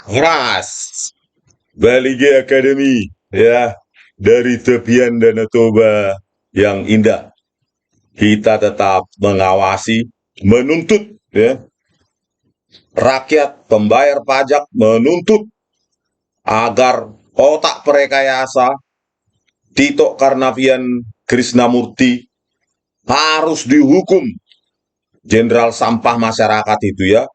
Keras. Balige Academy, ya, dari tepian Danau Toba yang indah. Kita tetap mengawasi, menuntut, ya, rakyat pembayar pajak menuntut agar otak perekayasa Tito Karnavian Krisnamurti harus dihukum. Jenderal sampah masyarakat itu, ya,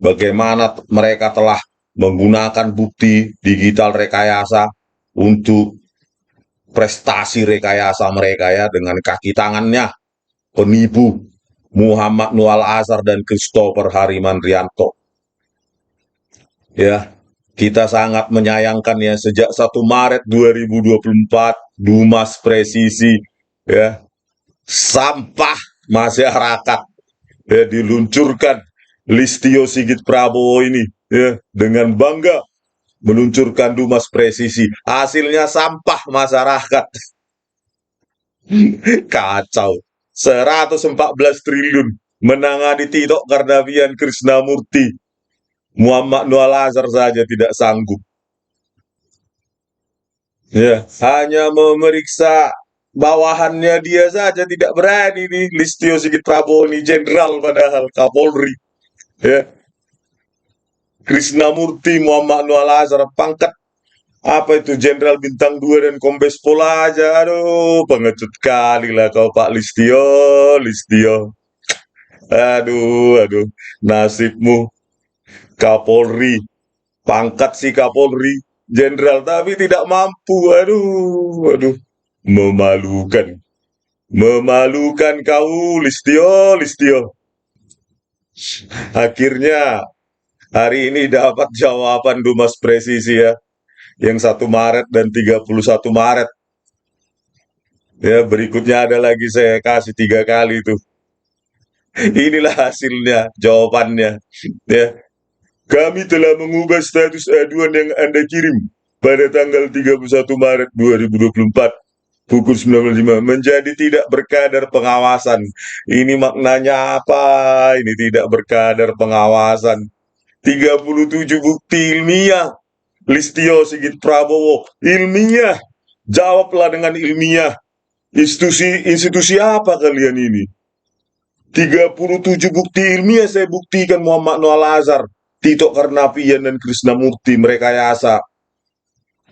bagaimana mereka telah menggunakan bukti digital rekayasa untuk prestasi rekayasa mereka, ya, dengan kaki tangannya penipu Muhammad Nual Azhar dan Christopher Harimandrianto. Ya, kita sangat menyayangkan, ya, sejak 1 Maret 2024 Dumas Presisi, ya, sampah masyarakat, ya, diluncurkan Listio Sigit Prabowo ini, ya, dengan bangga meluncurkan Dumas Presisi, hasilnya sampah masyarakat. Kacau. 114 triliun menangani Tito Karnavian Krisnamurti. Muhammad Nual Azhar saja tidak sanggup. Ya, hanya memeriksa bawahannya dia saja tidak berani nih Listio Sigit Prabowo nih, jenderal padahal Kapolri. Ya, Krisnamurti Muhammad Nual Azhar pangkat apa itu jenderal bintang 2 dan kombes pol aja. Aduh, pengecut kali lah kau Pak Listio, Listio. Aduh, nasibmu Kapolri, pangkat si Kapolri, jenderal tapi tidak mampu. Aduh, memalukan, memalukan kau Listio, Listio. Akhirnya hari ini dapat jawaban Dumas Presisi, ya, yang 1 Maret dan 31 Maret. Ya, berikutnya ada lagi saya kasih 3 kali itu. Inilah hasilnya, jawabannya. Ya, kami telah mengubah status aduan yang Anda kirim pada tanggal 31 Maret 2024 pukul 19.05 menjadi tidak berkadar pengawasan. Ini maknanya apa? Ini tidak berkadar pengawasan. 37 bukti ilmiah. Listio Sigit Prabowo, ilmiah. Jawablah dengan ilmiah. Institusi apa kalian ini? 37 bukti ilmiah saya buktikan Muhammad Nual Azhar, Tito Karnavian dan Krisnamurti merekayasa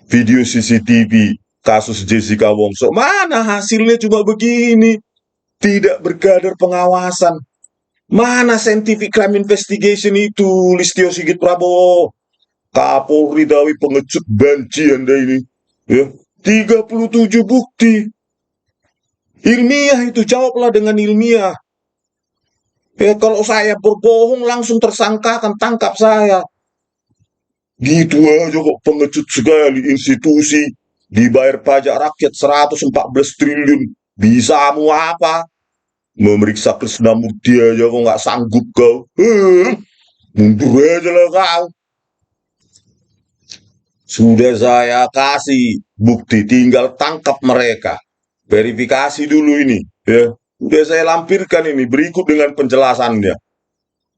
video CCTV kasus Jessica Wongso. Mana hasilnya cuma begini? Tidak berkadar pengawasan. Mana scientific crime investigation itu, Listio Sigit Prabowo? Kapolri Dawi pengecut banci Anda ini. Ya, 37 bukti. Ilmiah itu, jawablah dengan ilmiah. Ya, kalau saya berbohong langsung tersangkakan, tangkap saya. Gitu aja kok, pengecut sekali institusi. Dibayar pajak rakyat 114 triliun. Bisa mu apa? Memeriksa Krisnamurti aja kok nggak sanggup kau. Mundur aja lah kau. Sudah saya kasih bukti, tinggal tangkap mereka. Verifikasi dulu ini, ya. Sudah saya lampirkan ini berikut dengan penjelasannya.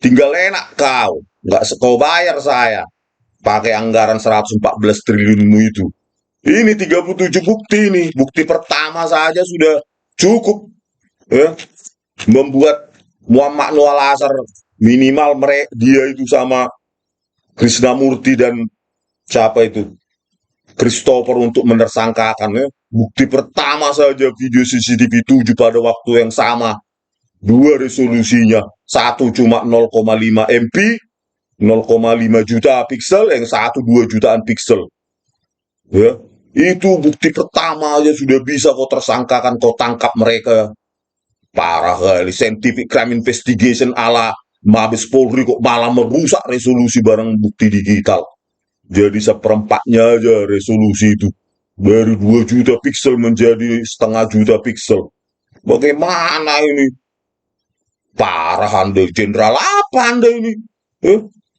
Tinggal enak kau, nggak kau bayar saya pakai anggaran 114 triliunmu itu. Ini 37 bukti ini, bukti pertama saja sudah cukup, ya, membuat Muhammad Nual Azhar minimal dia itu sama Krisnamurti dan siapa itu Christopher untuk menersangkakan, ya. Bukti pertama saja video CCTV 7 pada waktu yang sama. Dua resolusinya, satu cuma 0,5 MP, 0,5 juta piksel, yang satu 2 jutaan piksel. Ya, itu bukti pertama aja sudah bisa kau tersangkakan, kau tangkap mereka. Parah kali, scientific crime investigation ala Mabes Polri kok malah merusak resolusi barang bukti digital. Jadi seperempatnya aja resolusi itu. Dari 2 juta piksel menjadi setengah juta piksel. Bagaimana ini? Parah Anda, jenderal apa Anda ini?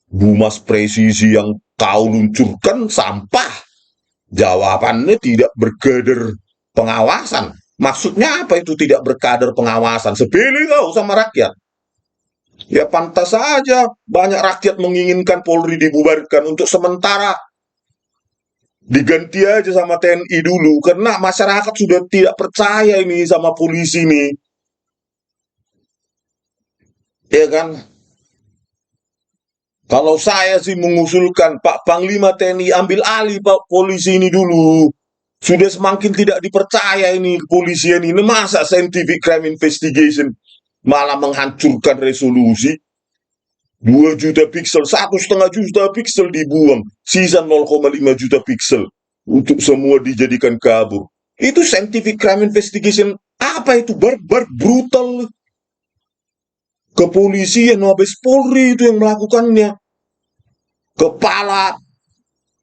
Dumas Presisi yang kau luncurkan sampah. Jawabannya tidak berkadar pengawasan. Maksudnya apa itu tidak berkadar pengawasan? Sepele kau sama rakyat. Ya pantas saja banyak rakyat menginginkan Polri dibubarkan untuk sementara, diganti aja sama TNI dulu karena masyarakat sudah tidak percaya ini sama polisi nih, ya kan? Kalau saya sih mengusulkan Pak Panglima TNI ambil alih Pak polisi ini dulu. Sudah semakin tidak dipercaya ini kepolisian ini. Masa scientific crime investigation malah menghancurkan resolusi 2 juta piksel, 1,5 juta piksel dibuang, sisa 0,5 juta piksel untuk semua dijadikan kabur. Itu scientific crime investigation apa itu? Barbar, brutal. Kepolisian Mabes Polri itu yang melakukannya. Kepala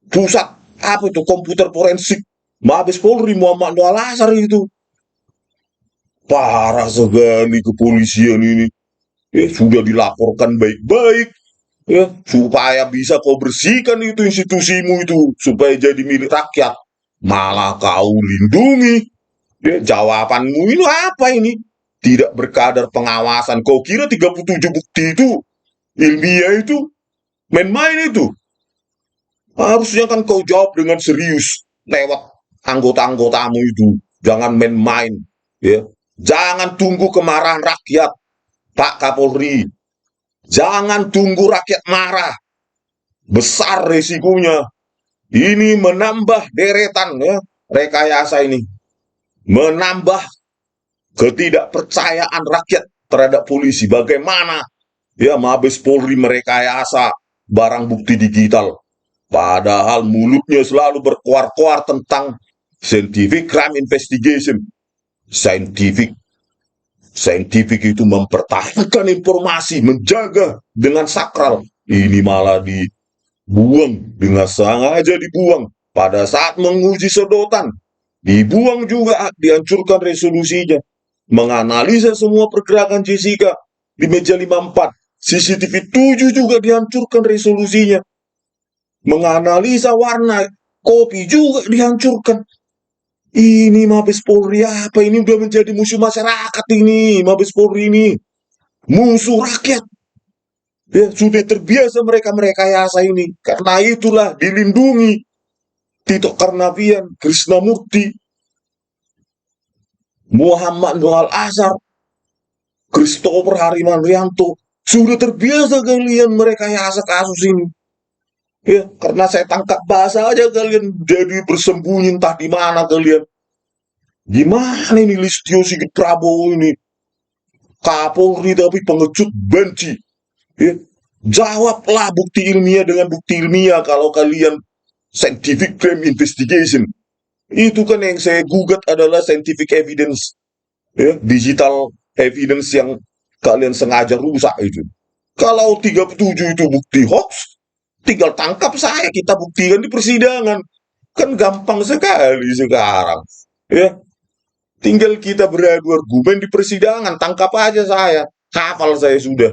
pusat apa itu komputer forensik Mabes Polri Muhammad Noah Lasar itu. Parah sekali kepolisian ini. Sudah dilaporkan baik-baik, ya supaya bisa kau bersihkan itu institusimu itu supaya jadi milik rakyat, malah kau lindungi. Jawabanmu ini apa ini? Tidak berkadar pengawasan. Kau kira 37 bukti itu ilmiah itu main-main itu? Harusnya kan kau jawab dengan serius lewat anggota-anggotamu itu. Jangan main-main, ya. Jangan tunggu kemarahan rakyat, Pak Kapolri. Jangan tunggu rakyat marah. Besar resikonya. Ini menambah deretan, ya, rekayasa ini. Menambah ketidakpercayaan rakyat terhadap polisi. Bagaimana ya Mabes Polri merekayasa barang bukti digital. Padahal mulutnya selalu berkoar-koar tentang scientific crime investigation. Scientific itu mempertahankan informasi, menjaga dengan sakral. Ini malah dibuang, dengan sengaja dibuang. Pada saat menguji sedotan, dibuang juga, dihancurkan resolusinya. Menganalisa semua pergerakan Jessica di meja 54. CCTV 7 juga dihancurkan resolusinya. Menganalisa warna kopi juga dihancurkan. Ini Mabes Polri apa? Ini udah menjadi musuh masyarakat ini. Mabes Polri ini musuh rakyat. Ya, sudah terbiasa mereka merekayasa ini. Karena itulah dilindungi Tito Karnavian, Krisnamurti, Muhammad Noah Azhar, Christopher Harimanrianto. Sudah terbiasa kalian merekayasa kasus ini. Ya, karena saya tangkap bahasa aja kalian jadi bersembunyi entah di mana kalian. Gimana ini Listio Sigit Prabowo ini? Kapolri tapi pengecut benci. Ya, jawablah bukti ilmiah dengan bukti ilmiah kalau kalian scientific crime investigation. Itu kan yang saya gugat adalah scientific evidence. Ya, digital evidence yang kalian sengaja rusak itu. Kalau 37 itu bukti hoax, tinggal tangkap saya, kita buktikan di persidangan. Kan gampang sekali sekarang. Ya, tinggal kita beradu argumen di persidangan, tangkap aja saya. Hafal saya sudah.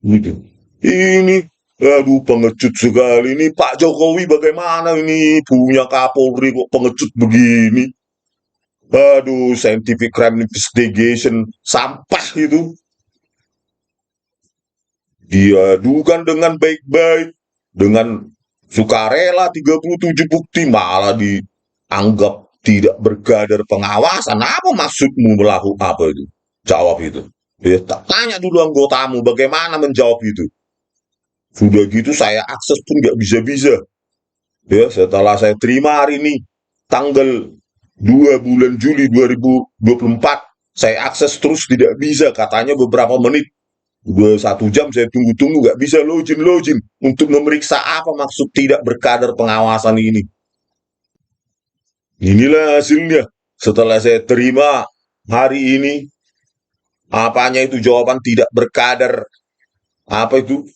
Gitu. Ini, aduh pengecut sekali. Ini Pak Jokowi bagaimana ini punya Kapolri kok pengecut begini. Aduh, scientific crime investigation, sampah itu. Diadukan dengan baik-baik, dengan sukarela 37 bukti, malah dianggap tidak berkadar pengawasan. Apa maksudmu melakukan apa itu? Jawab itu. Ya, tanya dulu anggotamu bagaimana menjawab itu. Sudah gitu saya akses pun nggak bisa-bisa. Ya, setelah saya terima hari ini, tanggal 2 bulan Juli 2024, saya akses terus tidak bisa, katanya beberapa menit. Udah 1 jam saya tunggu-tunggu, nggak bisa login untuk memeriksa apa maksud tidak berkadar pengawasan ini. Inilah hasilnya. Setelah saya terima hari ini, apanya itu jawaban tidak berkadar, apa itu?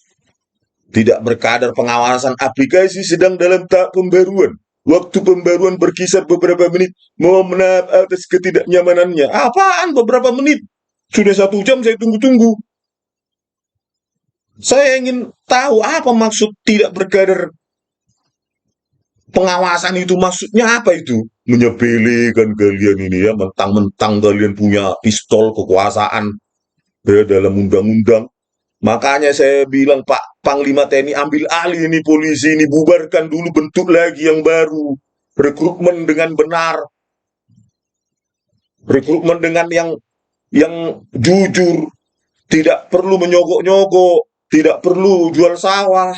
Tidak berkadar pengawasan aplikasi sedang dalam tahap pembaruan. Waktu pembaruan berkisar beberapa menit. Mohon maaf atas ketidaknyamanannya. Apaan beberapa menit? Sudah 1 jam saya tunggu-tunggu. Saya ingin tahu apa maksud tidak berkadar pengawasan itu, maksudnya apa itu? Menyepelekan kalian ini ya, mentang-mentang kalian punya pistol kekuasaan ya, dalam undang-undang. Makanya saya bilang, Pak Panglima TNI ambil alih ini polisi ini, bubarkan dulu, bentuk lagi yang baru. Rekrutmen dengan benar, rekrutmen dengan yang jujur, tidak perlu menyogok-nyogok, tidak perlu jual sawah.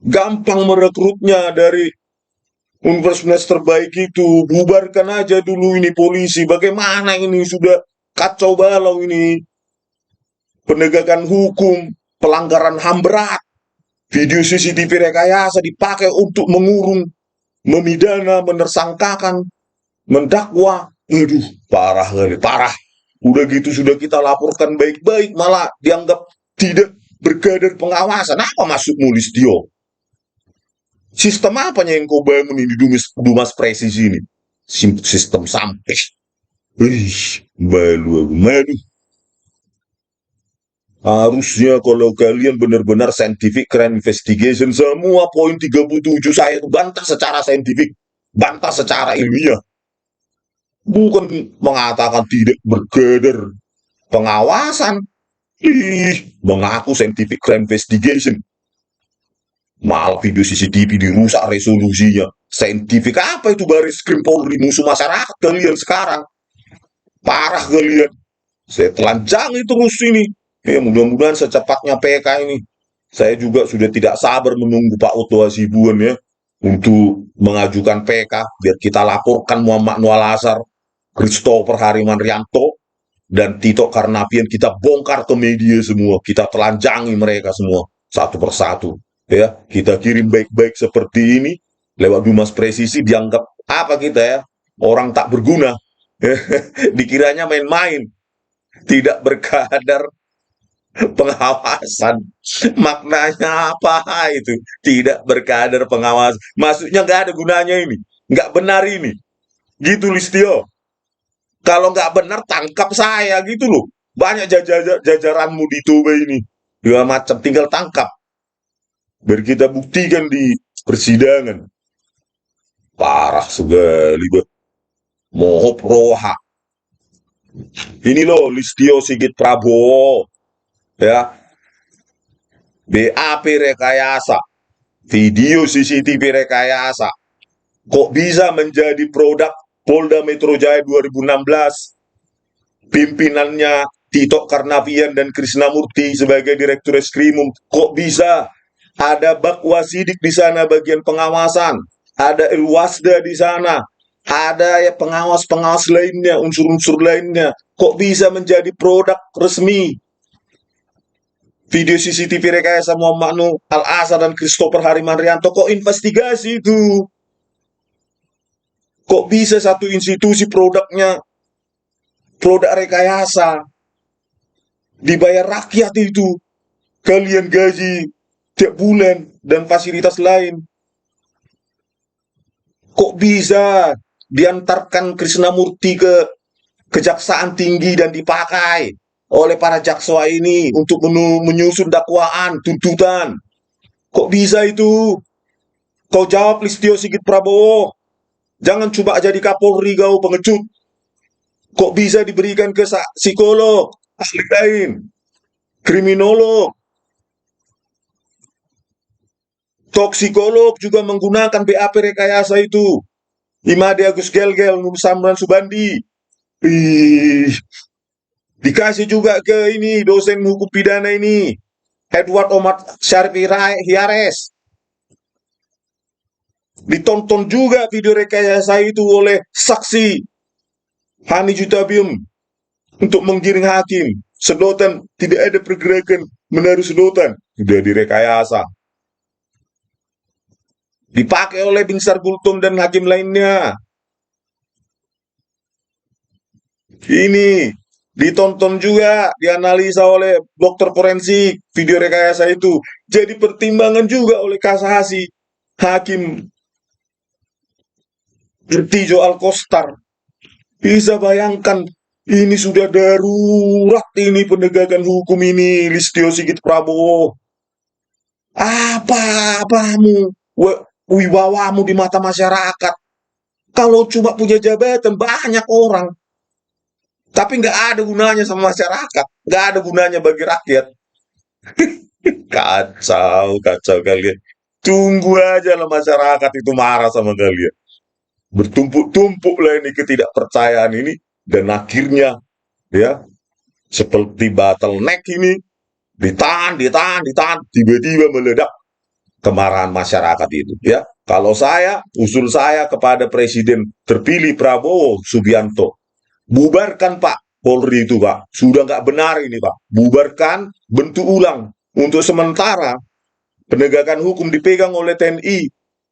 Gampang merekrutnya dari universitas terbaik itu. Bubarkan aja dulu ini polisi. Bagaimana ini, sudah kacau balau ini. Penegakan hukum, pelanggaran HAM berat. Video CCTV rekayasa dipakai untuk mengurung, memidana, menersangkakan, mendakwa. Aduh, parah kali, parah. Udah gitu sudah kita laporkan baik-baik, malah dianggap tidak berkader pengawasan. Apa maksudmu, Listio? Sistem apanya yang kau bangun ini di Dumas Presisi ini? Sistem sampai. Ih, malu aku, malu. Harusnya kalau kalian benar-benar scientific crime investigation, semua poin 37 saya itu bantah secara saintifik, bantah secara ilmiah. Bukan mengatakan tidak berkader pengawasan. Ih, mengaku scientific crime investigation. Malah video CCTV dirusak resolusinya. Saintifik apa itu Baris Krim Polri, musuh masyarakat kalian sekarang. Parah kalian. Saya telanjangi terus ini. Ya, mudah-mudahan secepatnya PK ini. Saya juga sudah tidak sabar menunggu Pak Oto Hasibuan ya, untuk mengajukan PK biar kita laporkan Muhammad Nual Azhar, Christopher Harimanrianto, dan Tito Karnavian. Kita bongkar ke media semua, kita telanjangi mereka semua satu persatu. Ya, kita kirim baik-baik seperti ini lewat Dumas Presisi, dianggap apa kita ya? Orang tak berguna. Dikiranya main-main, tidak berkadar pengawasan. Maknanya apa itu? Tidak berkader pengawas. Maksudnya nggak ada gunanya ini. Nggak benar ini. Gitu, Listio. Kalau nggak benar, tangkap saya gitu loh. Banyak jajaranmu di Toba ini. Dua macam, tinggal tangkap. Biar kita buktikan di persidangan. Parah sekali. Mohop roha. Ini loh, Listio Sigit Prabowo. Ya, BAP rekayasa, video CCTV rekayasa, kok bisa menjadi produk Polda Metro Jaya 2016? Pimpinannya Tito Karnavian dan Krisnamurti sebagai Direktur Eskrimum. Kok bisa ada Bakwasidik di sana bagian pengawasan, ada Ilwasda di sana, ada ya pengawas-pengawas lainnya, unsur-unsur lainnya. Kok bisa menjadi produk resmi? Video CCTV rekayasa Muhammad Nuh Al-Azhar dan Christopher Harimanrianto, kok investigasi itu? Kok bisa satu institusi produknya produk rekayasa, dibayar rakyat itu, kalian gaji tiap bulan dan fasilitas lain? Kok bisa diantarkan Krisnamurti ke Kejaksaan Tinggi dan dipakai oleh para jaksa ini untuk menyusun dakwaan, tuntutan? Kok bisa itu? Kau jawab, Listio Sigit Prabowo. Jangan coba jadi Kapolri kau pengecut. Kok bisa diberikan ke psikolog, ahli lain, kriminolog, toksikolog juga menggunakan BAP rekayasa itu. Imade Agus Gelgel, Nur Samran Subandi. Ih, dikasih juga ke ini dosen hukum pidana ini, Edward Omar Syarif Hiares. Ditonton juga video rekayasa itu oleh saksi Hani Jutabium untuk menggiring hakim. Sedotan, tidak ada pergerakan menaruh sedotan, sudah direkayasa. Dipakai oleh Binsar Gultom dan hakim lainnya. Ini ditonton juga, dianalisa oleh dokter forensik video rekayasa itu. Jadi pertimbangan juga oleh kasasi hakim Irtijo Alkostar. Bisa bayangkan, ini sudah darurat ini penegakan hukum ini, Listio Sigit Prabowo. Apa-apamu, wibawamu di mata masyarakat. Kalau cuma punya jabatan, banyak orang. Tapi nggak ada gunanya sama masyarakat, nggak ada gunanya bagi rakyat. Kacau, kacau kalian. Tunggu aja lah masyarakat itu marah sama kalian. Bertumpuk-tumpuk lah ini ketidakpercayaan ini, dan akhirnya ya seperti bottleneck ini ditahan, tiba-tiba meledak kemarahan masyarakat itu. Ya, kalau usul saya kepada Presiden terpilih Prabowo Subianto, bubarkan Pak Polri itu Pak, sudah nggak benar ini Pak, bubarkan, bentuk ulang. Untuk sementara penegakan hukum dipegang oleh TNI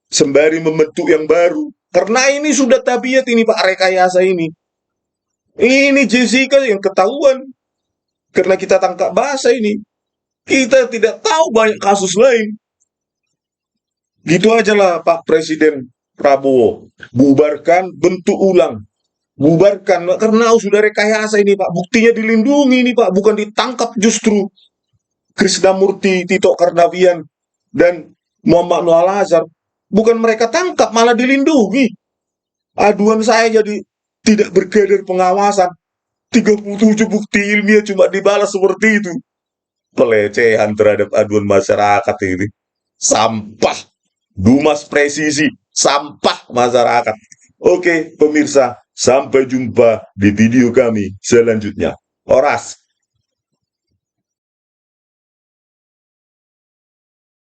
sembari membentuk yang baru. Karena ini sudah tabiat ini Pak, rekayasa ini. Ini Jessica yang ketahuan karena kita tangkap bahasa ini. Kita tidak tahu banyak kasus lain. Gitu aja lah Pak Presiden Prabowo. Bubarkan, bentuk ulang. Bubarkan, karena sudah rekayasa ini Pak. Buktinya dilindungi ini Pak, bukan ditangkap justru. Krisnamurti, Tito Karnavian, dan Muhammad Nur Al-Azhar. Bukan mereka tangkap, malah dilindungi. Aduan saya jadi tidak berkadar pengawasan. 37 bukti ilmiah cuma dibalas seperti itu. Pelecehan terhadap aduan masyarakat ini. Sampah. Dumas presisi. Sampah masyarakat. Oke, pemirsa. Sampai jumpa di video kami selanjutnya. Horas.